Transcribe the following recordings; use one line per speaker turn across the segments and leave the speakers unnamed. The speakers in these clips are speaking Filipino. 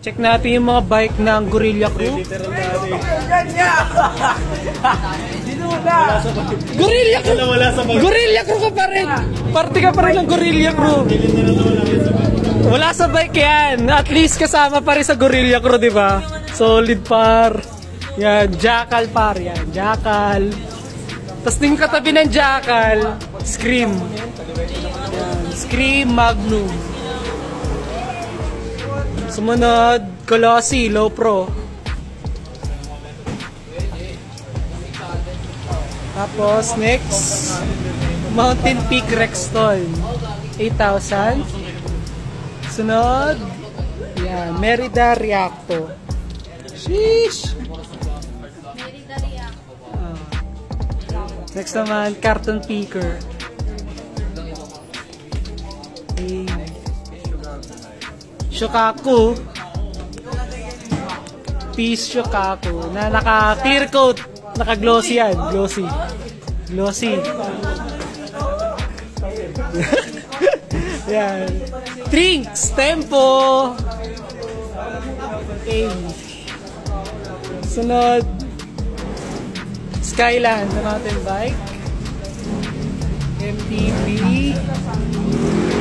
Check natin yung mga bike ng Gorilla Crew. Gorilla Crew! Gorilla Crew ka pa rin! Party ka pa rin ng Gorilla Crew! Wala sa bike yan! At least kasama pa rin sa Gorilla Crew, di ba? Solid par. Yan, Jackal par. Yan, Jackal. Tapos din katabi ng Jackal, Scream. Yan, Scream Magnum. Sumunod, Colossi, Low Pro. Tapos, next, Mountain Peak Rexton, 8,000. Sunod, yan, Merida Reacto. Sheesh!
Merida Reacto.
Next naman, Carton Picker. Okay. Shokaku. Peace Shokaku. Na naka-clear coat. Naka-glossy yan. Glossy. Glossy. Yan. Trinks. Tempo. Okay. Sunod. Skyland na natin bike. MTB.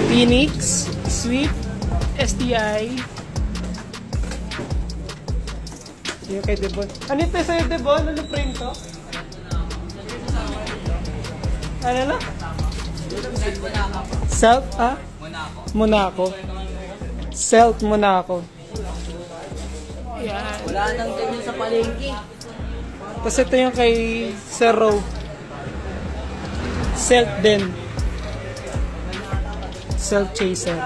Phoenix. Sweep. STI. Yung kay Devon. Ano ito sa'yo, Devon? Ano print to? Ano na? Self, ah? Monaco. Self Monaco. Yan.
Wala nang ganyan sa palengke.
Tapos ito yung kay Zero. Self din. Self Chaser.